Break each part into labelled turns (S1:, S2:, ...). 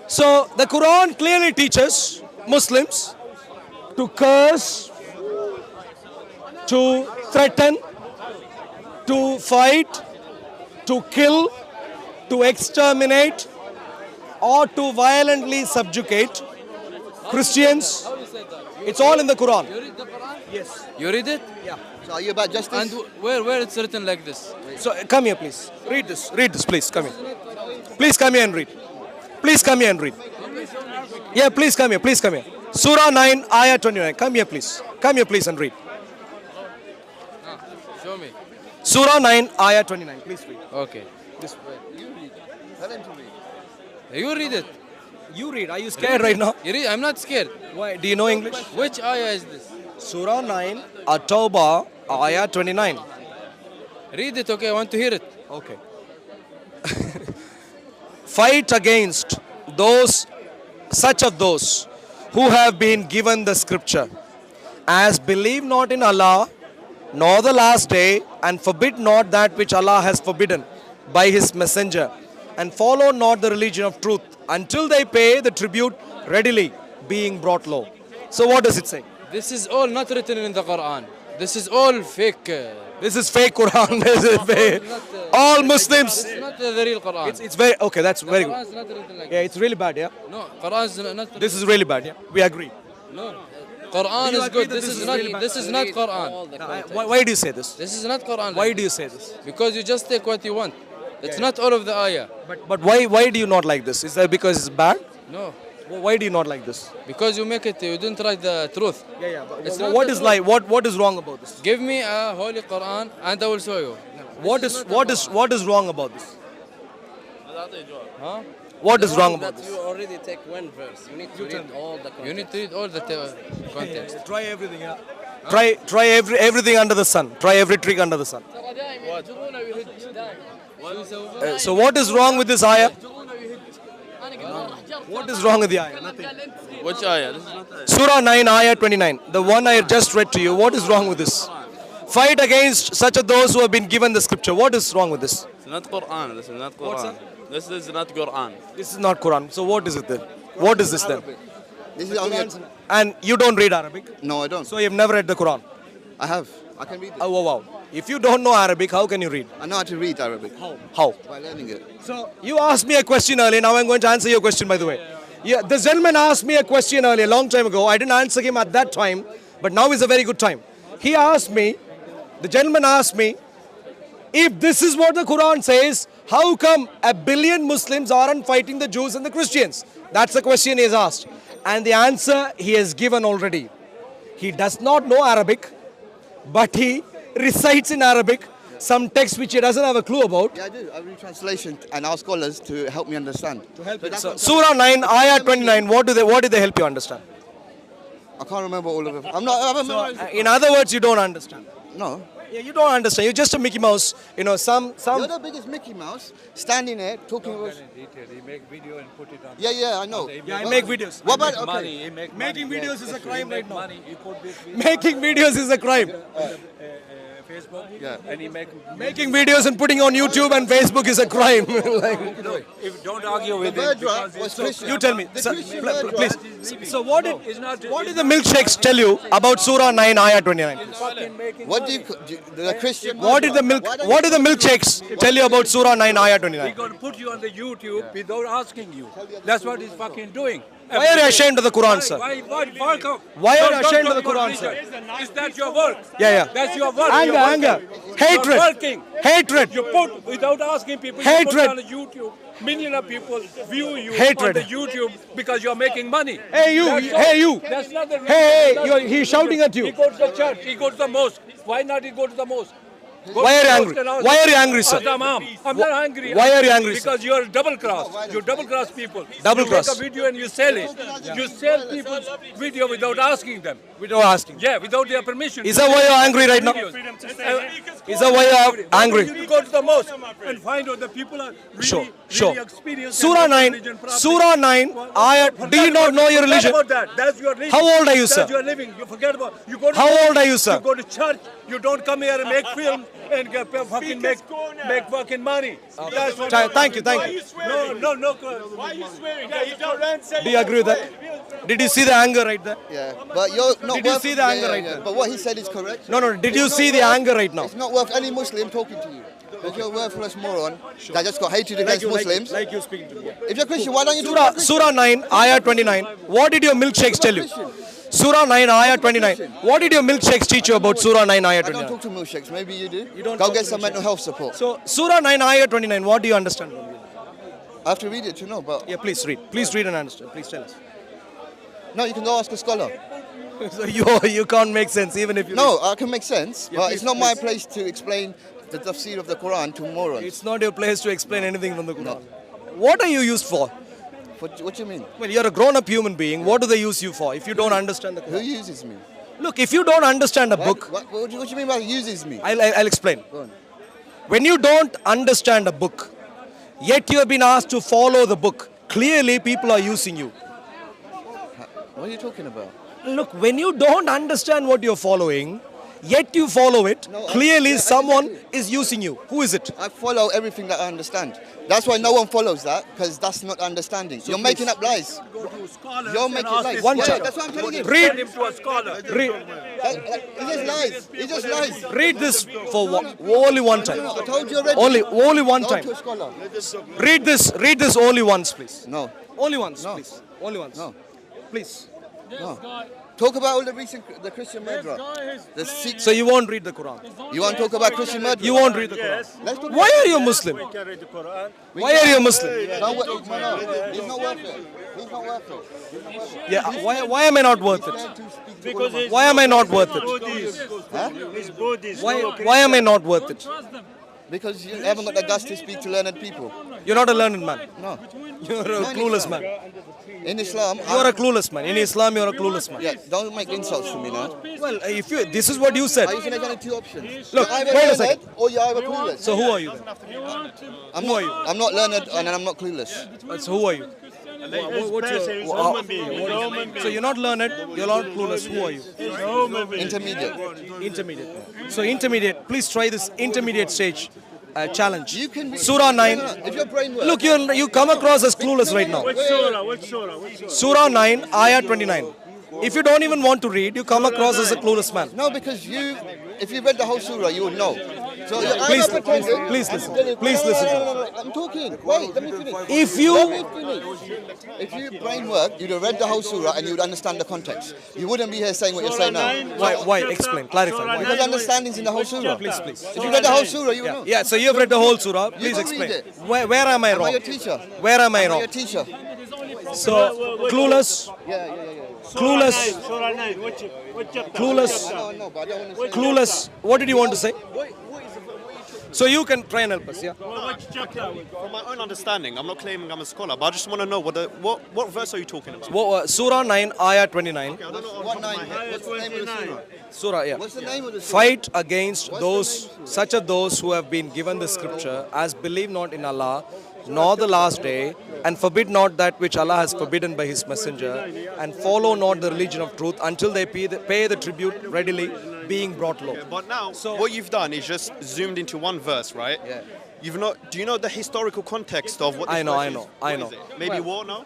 S1: So the Quran clearly teaches Muslims to curse, to threaten, to fight, to kill, to exterminate, or to violently subjugate Christians. It's all in the Quran.
S2: You read the Quran?
S1: Yes.
S2: You read it?
S3: So are you about justice?
S2: And where it's written like this?
S1: So come here, please. Read this. Read this, please. Come here. Please come here and read. Please come here and read. Yeah, please come here. Please come here. Surah 9, Ayah 29. Come here, please. Come here, please, and read.
S2: Show me.
S1: Surah 9, Ayah 29. Please read.
S2: Okay.
S1: This way.
S3: Tell him to read.
S2: You read it.
S1: You read. Are you scared right now?
S2: You read. I'm not scared.
S1: Why? Do you know English?
S2: Which ayah is this?
S1: Surah 9, At-Tawbah, Ayah 29.
S2: Read it, okay? I want to hear it.
S1: Okay. Fight against such of those who have been given the scripture, as believe not in Allah, nor the last day, and forbid not that which Allah has forbidden by His messenger, and follow not the religion of truth, until they pay the tribute readily, being brought low. So what does it say?
S2: This is all not written in the Quran. This is all fake.
S1: This is fake Quran. This is fake. All Muslims.
S2: It's not the real Quran.
S1: It's very okay. That's very
S2: Quran
S1: good.
S2: is not written like
S1: Yeah, it's really bad. Yeah.
S2: No, Quran is not.
S1: This is really bad. Yeah, we agree.
S2: No. Quran
S1: you
S2: is
S1: agree
S2: good.
S1: that
S2: This
S1: this
S2: is
S1: is
S2: not.
S1: really bad?
S2: This is not Quran.
S1: Why do you say this?
S2: This is not Quran.
S1: Why
S2: like
S1: do you
S2: this.
S1: say this?
S2: Because you just take what you want. It's not all of the ayah.
S1: But why do you not like this? Is that because it's bad?
S2: No.
S1: Why do you not like this?
S2: Because you make it. You didn't write the truth.
S1: Yeah.
S2: It's not
S1: What
S2: the
S1: is
S2: truth.
S1: like? What is wrong about this?
S2: Give me a holy Quran and I will show you.
S1: What is wrong about this?
S2: Huh?
S1: What is wrong about
S4: That
S1: this?
S4: you already take one verse. You need to read all the context.
S2: You need to read all the context.
S1: Try everything. Yeah. Try everything under the sun. Try every trick under the sun. So what is wrong with this ayah? What is wrong with the ayah? Nothing.
S5: Which ayah? This is not ayah.
S1: Surah 9, Ayah 29. The one I just read to you. What is wrong with this? Fight against such of those who have been given the scripture. What is wrong with this?
S5: It's not Quran. This is not
S1: What's
S5: Quran. This is not Quran.
S1: This is not Quran. So what is it then? What is this then?
S3: This is only.
S1: And you don't read Arabic?
S3: No, I don't.
S1: So you've never read the Quran?
S3: I have. I can read it.
S1: Oh, wow. If you don't know Arabic, how can you read?
S3: I know how to read Arabic
S1: How?
S3: by learning it.
S1: So you asked me a question earlier. Now I'm going to answer your question, by the way. Yeah, this gentleman asked me a question earlier, a long time ago. I didn't answer him at that time, but now is a very good time. He asked me, the gentleman asked me, if this is what the Quran says, how come a billion Muslims aren't fighting the Jews and the Christians? That's the question he has asked. And the answer he has given already. He does not know Arabic, but he recites in Arabic some text which he doesn't have a clue about.
S3: Yeah, I do. I read translation and ask scholars to help me understand. To help
S1: So, Surah 9, Ayah 29, what did they help you understand?
S3: I can't remember all of it. I'm not. I haven't memorized it.
S1: In other words, you don't understand.
S3: No.
S1: Yeah, you don't understand. You're just a Mickey Mouse. You know, some.
S3: You're the biggest Mickey Mouse standing there talking about.
S6: He make video and put it on.
S3: Yeah, I know.
S1: Yeah, I make videos.
S3: What about okay?
S6: Money, he make
S1: Making
S6: money.
S1: videos is a crime right now.
S6: Money, he put this
S1: Making videos is a crime.
S6: Facebook,
S3: Yeah.
S6: and he make.
S1: Making videos and putting on YouTube and Facebook is a crime. Like,
S6: If don't argue with him,
S3: Murderer
S6: because
S3: was
S6: it's
S3: Christian.
S1: you tell me,
S3: The
S1: sir,
S3: Christian
S1: please. So what
S6: It's not-
S1: did the milkshakes tell you about Surah 9, Ayah 29?
S6: fucking making
S3: What
S6: money.
S3: the Christian?
S1: What did the milkshakes tell you about Surah 9, Ayah 29?
S6: He gonna put you on the YouTube without asking you. That's what he's fucking doing.
S1: Why are you ashamed of the Quran, sir?
S6: Why welcome?
S1: Why are you
S6: Don't
S1: ashamed of the
S6: talk
S1: Quran,
S6: about
S1: sir?
S6: religion. Is that your work?
S1: Yeah.
S6: That's your work.
S1: Anger,
S6: You're
S1: anger,
S6: working.
S1: hatred,
S6: You're working.
S1: hatred.
S6: You put without asking people. You
S1: Hatred.
S6: put it on the YouTube. Millions of people view you
S1: Hatred.
S6: on the YouTube because you're making money.
S1: Hey, you,
S6: That's all.
S1: hey, you.
S6: That's not the
S1: Hey,
S6: that's
S1: you're-
S6: the
S1: he's shouting at you.
S6: He goes to the church. He goes to the mosque. Why not he go to the mosque? Go
S1: Why
S6: to
S1: are
S6: the
S1: you
S6: mosque
S1: angry?
S6: and ask-
S1: Why are you angry, sir?
S6: ask the imam. I'm not angry.
S1: Why are you angry, sir?
S6: Because you're double cross. You double cross people.
S1: Double
S6: you
S1: cross.
S6: make a video and you sell it. You sell people's video without asking them.
S1: Without asking.
S6: Yeah, without their permission.
S1: Is that why you're angry right now? Is that why you're angry?
S6: You go to the mosque and find out the people are really,
S1: Sure.
S6: really experienced.
S1: Surah
S6: in
S1: 9,
S6: religion properly.
S1: Surah 9, Ayah. Do you not know your
S6: Forget
S1: religion?
S6: about that. That's your living.
S1: How old are you, sir?
S6: That's your living. You forget about. You go to
S1: How
S6: church,
S1: old are you, sir?
S6: You go to church. You don't come here and make film. and get fucking make fucking money. That's what
S1: Thank you.
S6: No.
S7: Why are you swearing? Yeah, you don't.
S1: Do you agree with that? Did you see the anger right there?
S3: Yeah, but you're not
S1: Did you
S3: worth-
S1: see the anger right there?
S3: But what he said is correct.
S1: No. Did you
S3: It's
S1: see
S3: not
S1: the
S3: worth-
S1: anger right now?
S3: It's not worth any Muslim talking to you. Because you're a worthless moron that just got hatred against Muslims.
S1: Like you speaking to me.
S3: If you're Christian, why don't you talk about
S1: Surah 9, Ayah 29. What did your milkshakes tell you? Surah 9, Ayah 29. What did your milkshakes teach you about Surah 9, Ayah
S3: I don't
S1: 29?
S3: talk to milkshakes. Maybe you do.
S1: You don't
S3: Go
S1: talk
S3: get
S1: to
S3: some mental health support.
S1: So, Surah 9, Ayah 29, what do you understand from it?
S3: I have to read it to know, but
S1: Yeah, please read. Please read and understand. Please tell us.
S3: no, you can go ask a scholar.
S1: So, you can't make sense even if you...
S3: No, I can make sense, but
S1: please,
S3: it's not my place to explain the tafsir of the Quran to morons.
S1: It's not your place to explain anything from the Quran. What are you used for?
S3: What do you mean?
S1: Well, you're a grown-up human being. What do they use you for if you don't understand the
S3: Who
S1: Quran?
S3: uses me?
S1: Look, if you don't understand a book,
S3: What do you mean by uses me?
S1: I'll explain.
S3: Go on.
S1: When you don't understand a book, yet you have been asked to follow the book, clearly people are using you.
S3: What are you talking about?
S1: Look, when you don't understand what you're following, yet you follow it,
S3: No,
S1: clearly someone is using you. Who is it?
S3: I follow everything that I understand. That's why no one follows that, because that's not understanding. You're making up lies.
S6: go to scholars
S3: You're
S6: and
S3: making
S6: ask
S3: lies.
S6: this
S1: One
S3: Yeah,
S1: chapter.
S3: that's what I'm telling you.
S1: Read.
S6: Send him to a scholar.
S1: Read,
S3: He just lies. He just lies.
S1: read this for only one time.
S3: I told you already.
S1: Only one
S3: Go
S1: time.
S3: to a scholar.
S1: Read this only once, please.
S3: No,
S1: Only once,
S3: No.
S1: please. Only once.
S3: No.
S1: Please.
S3: no. Talk about all the the Christian murderer. The Sikh.
S1: So you won't read the Quran.
S3: You want to talk about Christian murderer?
S1: You won't read the Quran.
S3: Let's talk
S1: Why are you a Muslim?
S6: Can read the Quran.
S1: Why are you a Muslim?
S3: No, he's not worth it. He's not worth it.
S1: Yeah, why am I not worth it?
S7: Because he's
S1: Why am I not worth it?
S7: Buddhist. He's Buddhist.
S1: Why am I not worth it?
S3: Because you haven't got the guts to speak to learned people.
S1: You're not a learned man.
S3: No.
S1: You're a clueless man.
S3: In Islam,
S1: You're a clueless man. In Islam, you're a clueless man.
S3: yeah, don't make insults to me now.
S1: Well, if you, this is what you said.
S3: Are you saying there's only two options?
S1: Look,
S3: You're either
S1: wait a
S3: learned
S1: second.
S3: or you're either clueless.
S1: So who are you then?
S3: Who are you? I'm not learned and I'm not clueless.
S1: So who are you? What's your,
S7: He's human being. He's human being.
S1: so you're not learned, you're not clueless. Who are you?
S7: He's human being.
S3: Intermediate.
S1: Intermediate. So intermediate. Please try this intermediate stage challenge.
S3: You can be,
S1: Surah 9.
S3: If your brain works.
S1: Look, you come across as clueless right now.
S7: Which surah? Which surah? Which surah?
S1: Surah 9, Ayah 29. If you don't even want to read, you come across as a clueless man.
S3: No, because if you read the whole surah, you would know. So you're
S1: Please,
S3: either pretending-
S1: please listen.
S3: No,
S1: Please
S3: no,
S1: listen.
S3: no, no, no, I'm talking. Wait, let me finish.
S1: If
S3: Let
S1: you,
S3: me finish. If your brain worked, you'd have read the whole surah and you would understand the context. You wouldn't be here saying what you're saying now.
S1: why? Explain, clarify. Why?
S3: Because understanding's in the whole surah.
S1: Please, please.
S3: If you read the whole surah, you would know.
S1: Yeah, so you've read the whole surah. Please
S3: go
S1: explain.
S3: read it.
S1: Where am I
S3: Am I
S1: wrong?
S3: your teacher?
S1: Where am I
S3: Am I
S1: wrong?
S3: your teacher?
S1: So, clueless, clueless,
S7: Surah 9. Which chapter?
S1: clueless,
S3: No, but I don't want to say.
S1: clueless. What did you want to say? So you can try and help us, yeah?
S7: Which chapter?
S8: From my own understanding, I'm not claiming I'm a scholar, but I just want to know what verse are you talking about?
S1: Surah 9, Ayah 29.
S3: What name? What's the name of the surah?
S1: Surah, yeah.
S3: What's the name of the surah?
S1: Fight against those, such of those who have been given the scripture as believe not in Allah, nor the last day, and forbid not that which Allah has forbidden by His messenger, and follow not the religion of truth until they pay the tribute readily, being brought low.
S8: But now, what you've done is just zoomed into one verse, right?
S3: Yeah.
S8: You've not. Do you know the historical context of what this
S1: I know,
S8: verse
S1: I
S8: is?
S1: know,
S8: What
S1: I
S8: is
S1: know.
S8: it? Maybe war? No.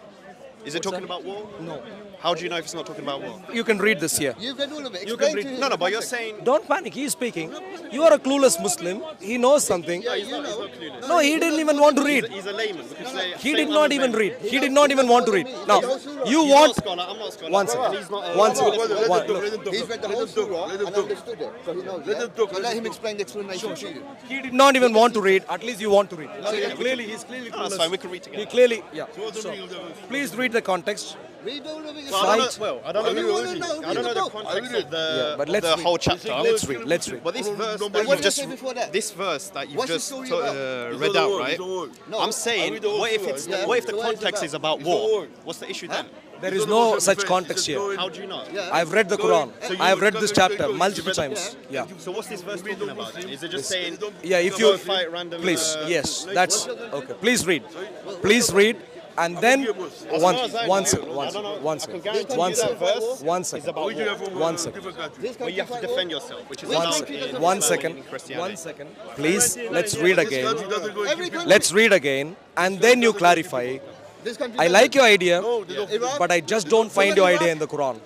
S8: Is it talking about war?
S1: No.
S8: How do you know if it's not talking about war?
S1: You can read this here.
S3: You've read all of it.
S1: You can
S3: Explain
S1: read-
S3: to him
S8: No,
S3: the
S8: but you're
S3: context.
S8: saying.
S1: Don't panic, he is speaking. You are a clueless Muslim. He knows something.
S3: Yeah, you know.
S1: No, he didn't even want to read.
S8: He's a layman because they.
S1: He did not even read. He did not even want to read. Now, you
S8: He's
S1: want.
S8: not a scholar. I'm not a scholar.
S1: One second.
S8: And he's not a-
S1: One second. Look,
S3: He's read the whole surah and understood it. So he knows it. So let him explain the explanation to you.
S1: he did not even want to read. At least you want to read. So he's clearly
S8: That's
S1: clueless.
S8: fine. We can read together.
S1: He clearly, yeah. So, please read the context.
S3: Read all of it.
S8: Well, I
S1: Fight.
S8: don't know, I don't know,
S3: You wanna know,
S8: I don't know
S3: read the
S8: the
S3: book.
S8: context of
S1: Yeah, but
S8: the,
S1: let's
S8: the
S1: read.
S8: whole chapter.
S1: Let's read. Let's read.
S8: But this verse that
S3: what
S8: you've
S3: did I
S8: just
S3: say before that?
S8: this verse that you've
S3: What's the
S8: just
S3: story
S8: read out, right?
S3: No,
S8: I'm saying, what if it's
S3: Yeah.
S8: what if the
S3: So what is it
S8: context
S3: about?
S8: is about war? What's the issue then?
S1: There is no such context here.
S8: How do you know?
S1: I've read the Quran. I have read this chapter multiple times. Yeah.
S8: So what's this verse talking about? Then? Is it just saying?
S1: Yeah, if
S8: go
S1: you
S8: fight random?
S1: please, yes, that's okay. Please read. Please read. And then one
S8: far as I
S1: one
S8: know,
S1: second,
S8: I
S1: one
S8: don't know.
S1: second, one
S8: I
S1: second,
S8: can guarantee
S1: one
S8: you that
S1: second,
S8: verse
S1: one
S8: is
S1: second,
S8: about war.
S1: one second,
S8: Where you have to defend yourself, which is
S1: one
S8: allowed
S1: second,
S8: in
S1: one
S8: Islam
S1: second,
S8: and in
S1: one
S8: Christianity.
S1: second. Please, let's read again.
S3: Every country,
S1: Let's read again, and then you clarify.
S3: this country
S1: I
S3: does
S1: like
S3: it.
S1: your idea,
S3: Iraq,
S1: but I just don't find your idea in the Quran.